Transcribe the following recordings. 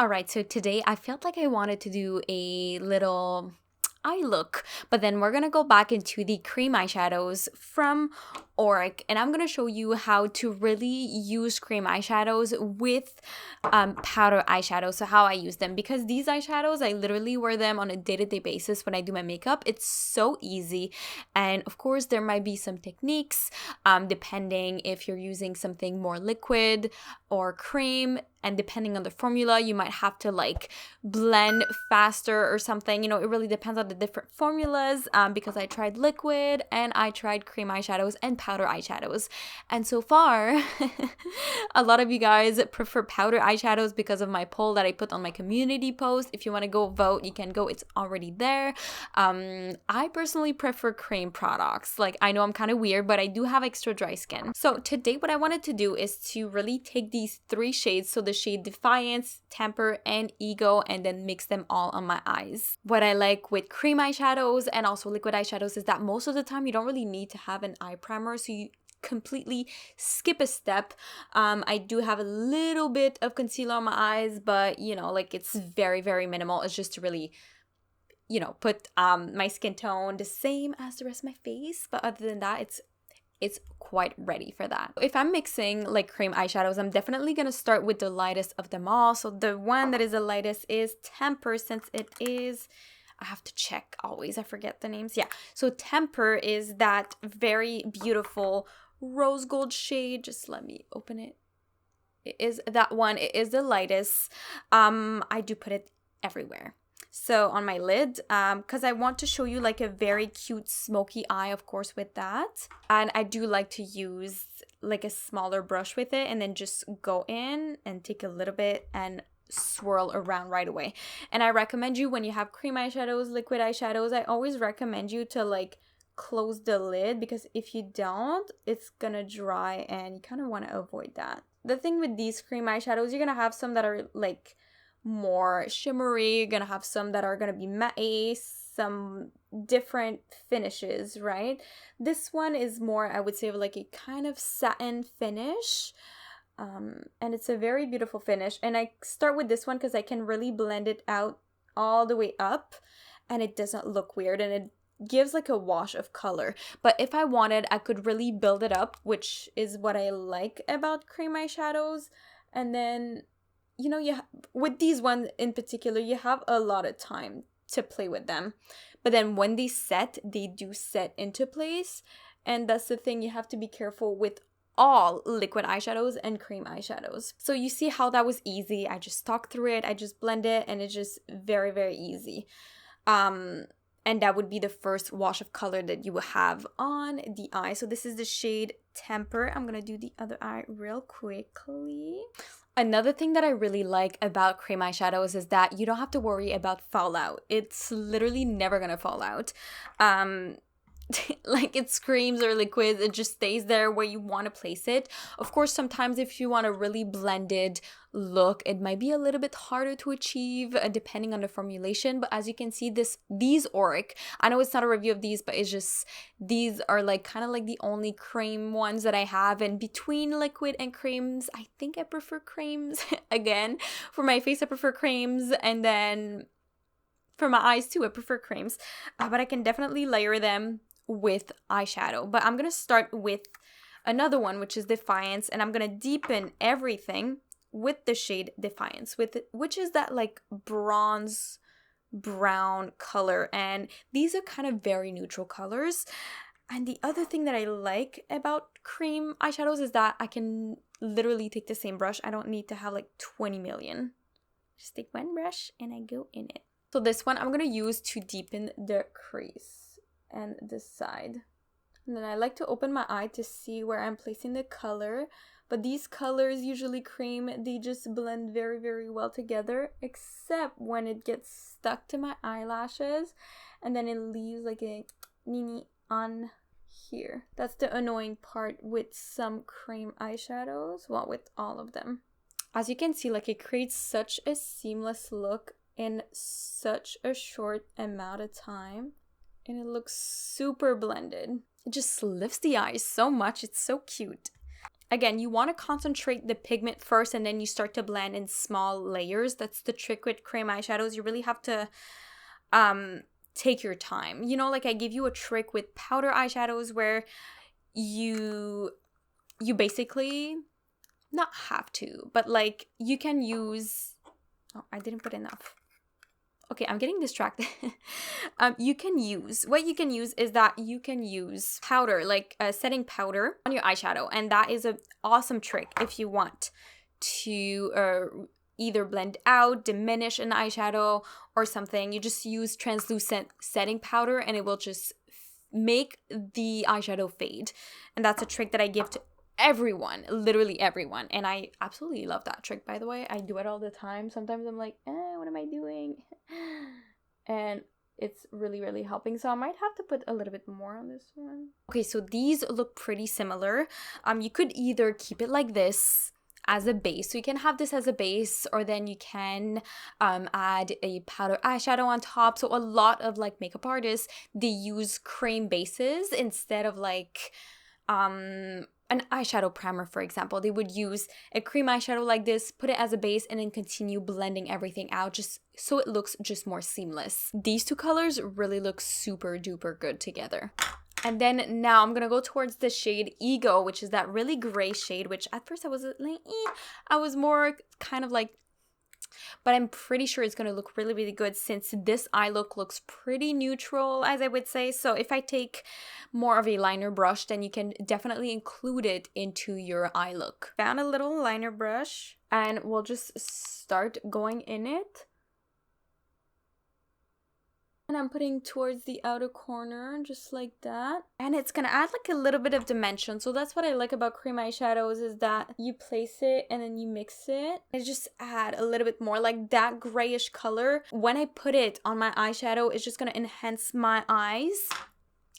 Alright, so today I felt like I wanted to do a little eye look, but then we're gonna go back into the cream eyeshadows from Auric, and I'm gonna show you how to really use cream eyeshadows with powder eyeshadows. So how I use them, because these eyeshadows I literally wear them on a day-to-day basis when I do my makeup. It's so easy, and of course there might be some techniques depending if you're using something more liquid or cream, and depending on the formula you might have to like blend faster or something. You know, it really depends on the different formulas because I tried liquid and I tried cream eyeshadows and powder eyeshadows, and so far a lot of you guys prefer powder eyeshadows because of my poll that I put on my community post. If you want to go vote, you can go, it's already there. I personally prefer cream products. Like, I know I'm kind of weird, but I do have extra dry skin. So today what I wanted to do is to really take these three shades, so the shade Defiance, Temper, and Ego, and then mix them all on my eyes. What I like with cream eyeshadows and also liquid eyeshadows is that most of the time you don't really need to have an eye primer, so you completely skip a step. I do have a little bit of concealer on my eyes, but you know, like, it's very, very minimal. It's just to really, you know, put my skin tone the same as the rest of my face, but other than that, it's quite ready for that. If I'm mixing like cream eyeshadows, I'm definitely gonna start with the lightest of them all. So the one that is the lightest is Temper, since it is, I have to check always, I forget the names. Yeah, so Temper is that very beautiful rose gold shade. Just let me open it. It is that one. It is the lightest. I do put it everywhere. So on my lid, because I want to show you like a very cute smoky eye, of course, with that. And I do like to use like a smaller brush with it and then just go in and take a little bit and swirl around right away. And I recommend you, when you have cream eyeshadows, liquid eyeshadows, I always recommend you to like close the lid, because if you don't, it's gonna dry and you kind of want to avoid that. The thing with these cream eyeshadows, you're gonna have some that are like more shimmery, you're gonna have some that are gonna be matte, some different finishes, right? This one is more, I would say, like a kind of satin finish, and it's a very beautiful finish. And I start with this one because I can really blend it out all the way up and it doesn't look weird, and it gives like a wash of color. But if I wanted, I could really build it up, which is what I like about cream eyeshadows. And then, you know, with these ones in particular, you have a lot of time to play with them. But then when they set, they do set into place. And that's the thing, you have to be careful with all liquid eyeshadows and cream eyeshadows. So you see how that was easy. I just talked through it, I just blend it, and it's just very, very easy. And that would be the first wash of color that you will have on the eye. So this is the shade Temper. I'm gonna do the other eye real quickly. Another thing that I really like about cream eyeshadows is that you don't have to worry about fallout. It's literally never gonna fall out. Like, it's creams or liquids, it just stays there where you want to place it. Of course, sometimes if you want a really blended look, it might be a little bit harder to achieve depending on the formulation. But as you can see, these Auric, I know it's not a review of these, but it's just, these are like kind of like the only cream ones that I have. And between liquid and creams, I think I prefer creams. Again, for my face I prefer creams, and then for my eyes too I prefer creams, but I can definitely layer them with eyeshadow. But I'm gonna start with another one, which is Defiance, and I'm gonna deepen everything with the shade Defiance, which is that like bronze brown color, and these are kind of very neutral colors. And the other thing that I like about cream eyeshadows is that I can literally take the same brush. I don't need to have like 20 million. Just take one brush and I go in it. So this one I'm gonna use to deepen the crease and this side. And then I like to open my eye to see where I'm placing the color. But these colors, usually cream, they just blend very, very well together, except when it gets stuck to my eyelashes and then it leaves like a nini on here. That's the annoying part with some cream eyeshadows, well, with all of them. As you can see, like, it creates such a seamless look in such a short amount of time, and it looks super blended. It just lifts the eyes so much. It's so cute. Again, you want to concentrate the pigment first and then you start to blend in small layers. That's the trick with cream eyeshadows. You really have to take your time. You know, like I give you a trick with powder eyeshadows where you basically not have to, but like you can use, oh, I didn't put enough. Okay, I'm getting distracted. What you can use is that you can use powder, like setting powder on your eyeshadow. And that is an awesome trick if you want to either blend out, diminish an eyeshadow or something. You just use translucent setting powder and it will just make the eyeshadow fade. And that's a trick that I give to everyone, literally everyone, and I absolutely love that trick, by the way. I do it all the time. Sometimes I'm like, what am I doing? And it's really, really helping. So I might have to put a little bit more on this one. Okay, so these look pretty similar. You could either keep it like this as a base, so you can have this as a base, or then you can add a powder eyeshadow on top. So a lot of like makeup artists, they use cream bases instead of like an eyeshadow primer, for example. They would use a cream eyeshadow like this, put it as a base, and then continue blending everything out just so it looks just more seamless. These two colors really look super duper good together. And then now I'm gonna go towards the shade Ego, which is that really gray shade, which at first I was like, I was more kind of like, but I'm pretty sure it's going to look really, really good since this eye look looks pretty neutral, as I would say. So if I take more of a liner brush, then you can definitely include it into your eye look. Found a little liner brush and we'll just start going in it. And I'm putting towards the outer corner, just like that. And it's gonna add like a little bit of dimension. So that's what I like about cream eyeshadows, is that you place it and then you mix it. And just add a little bit more, like that grayish color. When I put it on my eyeshadow, it's just gonna enhance my eyes.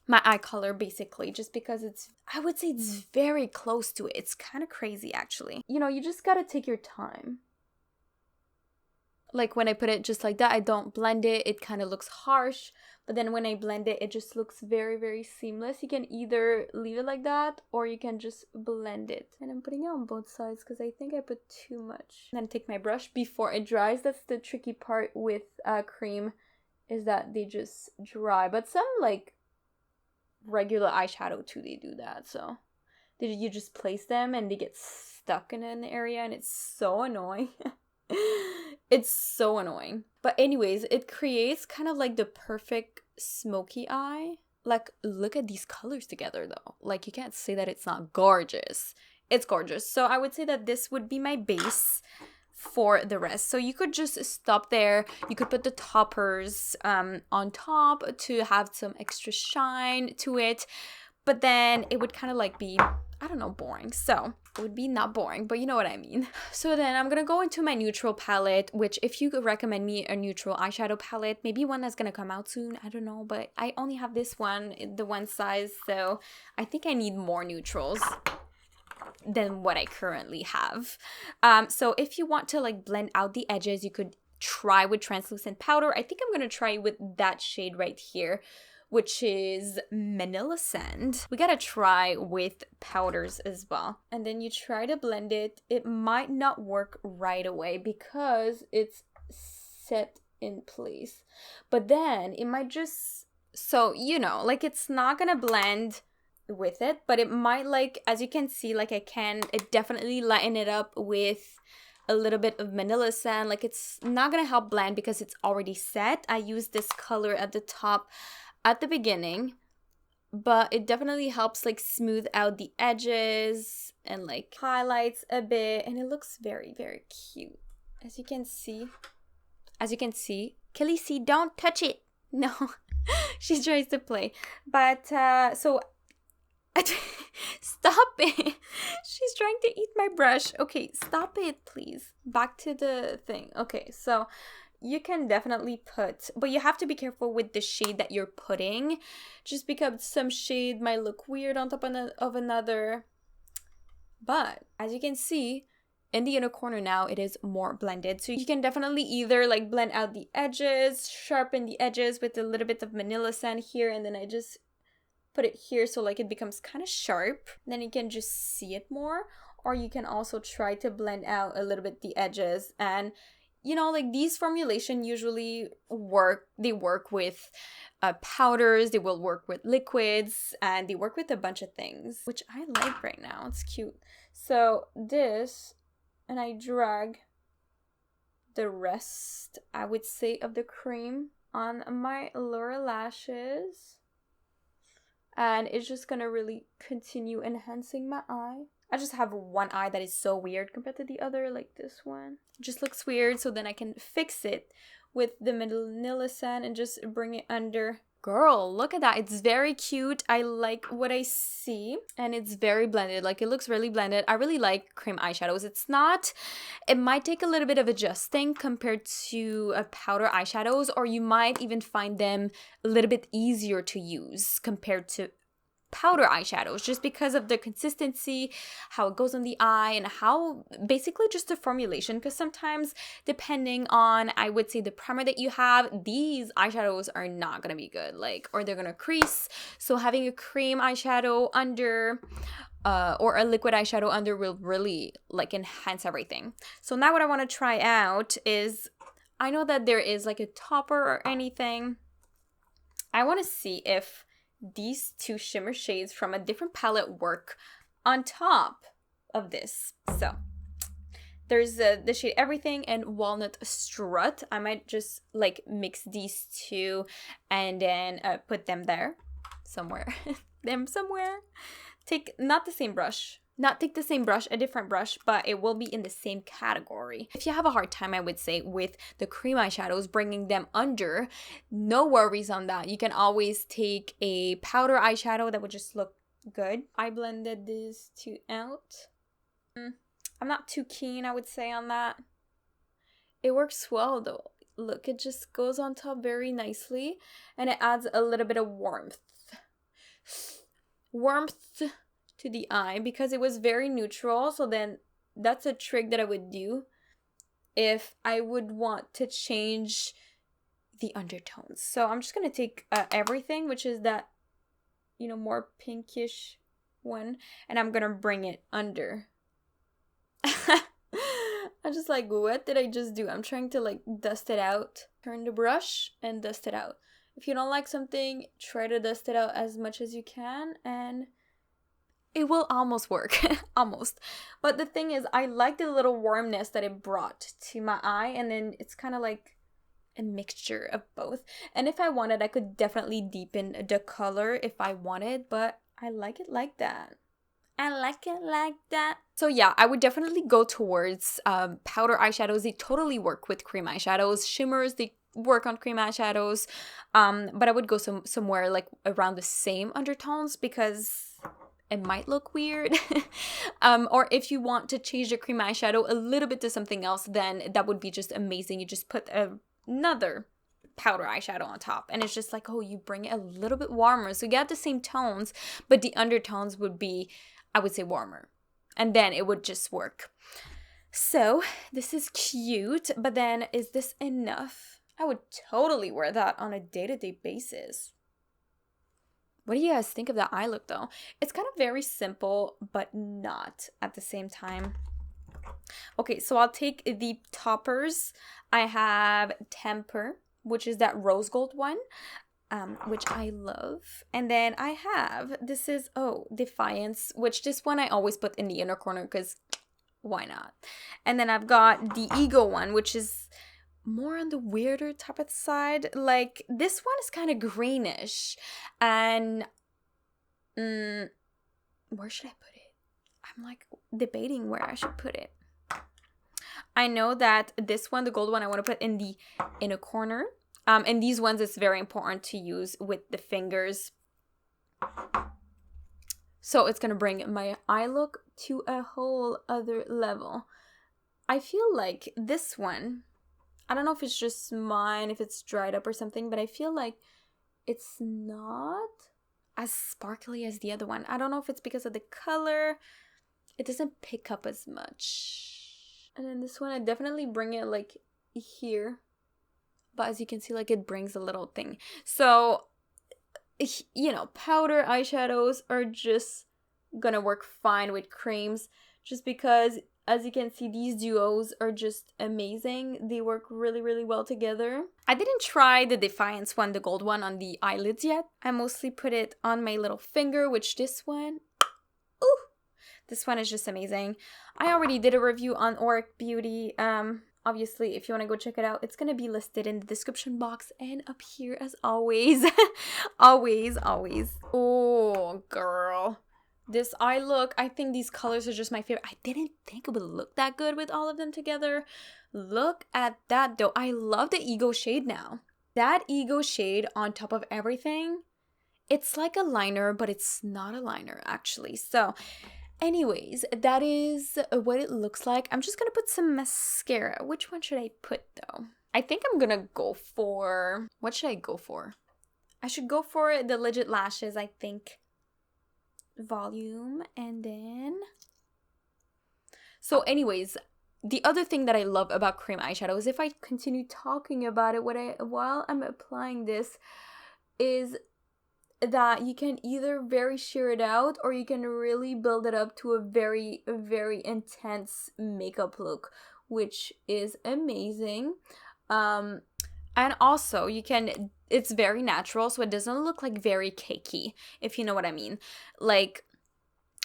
My eye color, basically, just because it's, I would say it's very close to it. It's kind of crazy, actually. You know, you just gotta take your time. Like when I put it just like that, I don't blend it. It kind of looks harsh. But then when I blend it, it just looks very, very seamless. You can either leave it like that or you can just blend it. And I'm putting it on both sides because I think I put too much. And then take my brush before it dries. That's the tricky part with cream, is that they just dry. But some like regular eyeshadow too, they do that. So you just place them and they get stuck in an area and it's so annoying. It's so annoying. But anyways, it creates kind of like the perfect smoky eye. Like, look at these colors together though. Like, you can't say that it's not gorgeous. It's gorgeous. So I would say that this would be my base for the rest. So you could just stop there. You could put the toppers on top to have some extra shine to it. But then it would kind of like be, I don't know, boring. So it would be not boring, but you know what I mean. So then I'm gonna go into my neutral palette, which if you could recommend me a neutral eyeshadow palette, maybe one that's gonna come out soon, I don't know, but I only have this one, the one size, so I think I need more neutrals than what I currently have. So if you want to like blend out the edges, you could try with translucent powder. I think I'm gonna try with that shade right here, which is Manila Sand. We gotta try with powders as well. And then you try to blend it. It might not work right away because it's set in place. But then it might just, so you know, like it's not gonna blend with it, but it might, like, as you can see, like it definitely lighten it up with a little bit of Manila Sand. Like it's not gonna help blend because it's already set. I use this color at the top at the beginning, but it definitely helps like smooth out the edges and like highlights a bit, and it looks very, very cute. As you can see, Khaleesi, don't touch it. No, she tries to play, but so stop it. She's trying to eat my brush. Okay, stop it, please. Back to the thing. Okay, so you can definitely put, but you have to be careful with the shade that you're putting, just because some shade might look weird on top of another. But as you can see, in the inner corner now, it is more blended. So you can definitely either like blend out the edges, sharpen the edges with a little bit of Manila Sand here, and then I just put it here so like it becomes kind of sharp. Then you can just see it more. Or you can also try to blend out a little bit the edges. And you know, like these formulation usually work with powders, they will work with liquids, and they work with a bunch of things, which I like right now. It's cute. So this, and I drag the rest, I would say, of the cream on my lower lashes. And it's just gonna really continue enhancing my eye. I just have one eye that is so weird compared to the other, like this one. It just looks weird, so then I can fix it with the Vanilla Sand and just bring it under. Girl, look at that. It's very cute. I like what I see, and it's very blended. Like, it looks really blended. I really like cream eyeshadows. It might take a little bit of adjusting compared to powder eyeshadows, or you might even find them a little bit easier to use compared to powder eyeshadows, just because of the consistency, how it goes on the eye, and how basically just the formulation. Because sometimes, depending on, I would say, the primer that you have, these eyeshadows are not gonna be good, like, or they're gonna crease. So having a cream eyeshadow under or a liquid eyeshadow under will really like enhance everything. So now what I want to try out is, I know that there is like a topper or anything. I want to see if these two shimmer shades from a different palette work on top of this. So there's the shade Everything and Walnut Strut. I might just like mix these two and then put them there somewhere. Take not the same brush. Not take the same brush, a different brush, but it will be in the same category. If you have a hard time, I would say, with the cream eyeshadows, bringing them under, no worries on that. You can always take a powder eyeshadow that would just look good. I blended these two out. I'm not too keen, I would say, on that. It works well, though. Look, it just goes on top very nicely, and it adds a little bit of warmth. To the eye, because it was very neutral. So then that's a trick that I would do if I would want to change the undertones. So I'm just gonna take Everything, which is that, you know, more pinkish one, and I'm gonna bring it under. I'm just like, what did I just do? I'm trying to like dust it out. Turn the brush and dust it out. If you don't like something, try to dust it out as much as you can, and it will almost work. Almost. But the thing is, I like the little warmness that it brought to my eye, and then it's kind of like a mixture of both. And if I wanted, I could definitely deepen the color if I wanted, but I like it like that. So yeah, I would definitely go towards powder eyeshadows. They totally work with cream eyeshadows. Shimmers, they work on cream eyeshadows. But I would go somewhere like around the same undertones, because it might look weird. Or if you want to change the cream eyeshadow a little bit to something else, then that would be just amazing. You just put another powder eyeshadow on top, and it's just like, oh, you bring it a little bit warmer. So you get the same tones, but the undertones would be, I would say, warmer. And then it would just work. So this is cute, but then is this enough? I would totally wear that on a day-to-day basis. What do you guys think of that eye look, though? It's kind of very simple, but not at the same time. Okay, so I'll take the toppers. I have Temper, which is that rose gold one, which I love. And then I have, this is, Defiance, which this one I always put in the inner corner because why not? And then I've got the Ego one, which is more on the weirder type of side. Like, this one is kind of greenish, and where should I put it? I'm like debating where I should put it. I know that this one, the gold one, I want to put in the inner corner, and these ones it's very important to use with the fingers, so it's gonna bring my eye look to a whole other level. I feel like this one, I don't know if it's just mine, if it's dried up or something, but I feel like it's not as sparkly as the other one. I don't know if it's because of the color. It doesn't pick up as much. And then this one, I definitely bring it like here. But as you can see, like it brings a little thing. So you know, powder eyeshadows are just gonna work fine with creams, just because as you can see, these duos are just amazing. They work really, really well together. I didn't try the Defiance one, the gold one, on the eyelids yet. I mostly put it on my little finger, which this one, ooh, this one is just amazing. I already did a review on Auric Beauty. Obviously, if you want to go check it out, it's going to be listed in the description box and up here as always. Always, always. Oh, girl. This eye look, I think these colors are just my favorite. I didn't think it would look that good with all of them together. Look at that though. I love the Ego shade now. That Ego shade on top of everything, it's like a liner, but it's not a liner actually. So anyways, that is what it looks like. I'm just gonna put some mascara. Which one should I put though? I think I'm gonna go for, what should I go for? I should go for the Legit Lashes, I think. Volume, and then, so anyways, the other thing that I love about cream eyeshadows, if I continue talking about it while I'm applying this, is that you can either very sheer it out, or you can really build it up to a very, very intense makeup look, which is amazing. And also you can, it's very natural, so it doesn't look like very cakey, if you know what I mean. Like,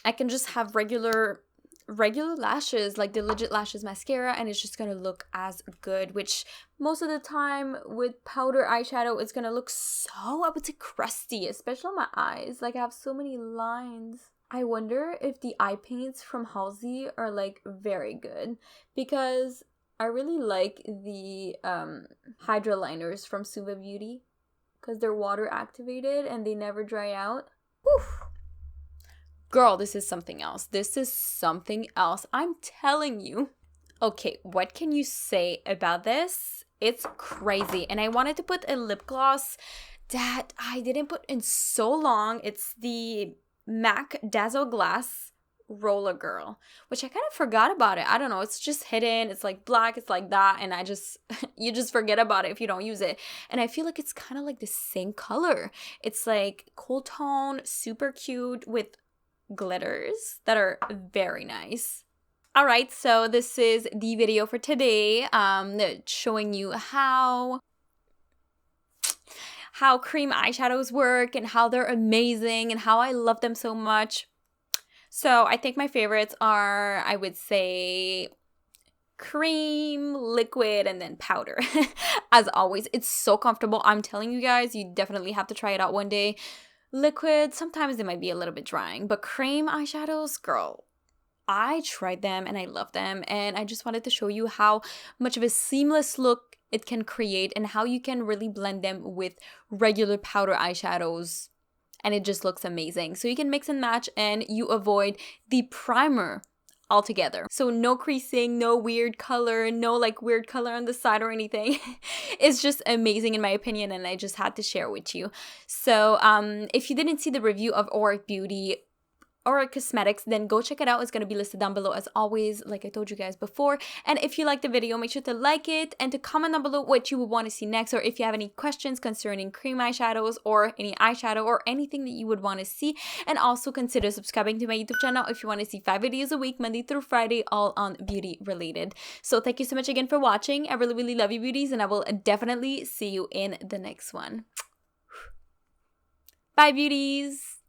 I can just have regular lashes, like the Legit Lashes mascara, and it's just gonna look as good, which most of the time with powder eyeshadow, it's gonna look so, I would say, crusty, especially on my eyes. Like, I have so many lines. I wonder if the eye paints from Halsey are like very good, because I really like the Hydra liners from Suva Beauty, because they're water activated and they never dry out. Oof. Girl, this is something else. This is something else. I'm telling you. Okay, what can you say about this? It's crazy. And I wanted to put a lip gloss that I didn't put in so long. It's the MAC Dazzle Glass Roller Girl, which I kind of forgot about it. I don't know, it's just hidden, it's like black, it's like that, and I just you just forget about it if you don't use it. And I feel like it's kind of like the same color. It's like cool tone, super cute, with glitters that are very nice. All right, so this is the video for today, showing you how cream eyeshadows work and how they're amazing and how I love them so much. So I think my favorites are, I would say, cream, liquid, and then powder. As always, it's so comfortable. I'm telling you guys, you definitely have to try it out one day. Liquid, sometimes they might be a little bit drying, but cream eyeshadows, girl, I tried them and I love them. And I just wanted to show you how much of a seamless look it can create and how you can really blend them with regular powder eyeshadows. And it just looks amazing. So you can mix and match and you avoid the primer altogether. So no creasing, no weird color, no like weird color on the side or anything. It's just amazing in my opinion, and I just had to share with you. So if you didn't see the review of Auric Beauty or cosmetics, then go check it out. It's going to be listed down below as always, like I told you guys before. And if you like the video, make sure to like it and to comment down below what you would want to see next, or if you have any questions concerning cream eyeshadows or any eyeshadow or anything that you would want to see. And also consider subscribing to my YouTube channel if you want to see 5 videos a week, Monday through Friday, all on beauty related. So thank you so much again for watching. I really, really love you, beauties, and I will definitely see you in the next one. Bye, beauties!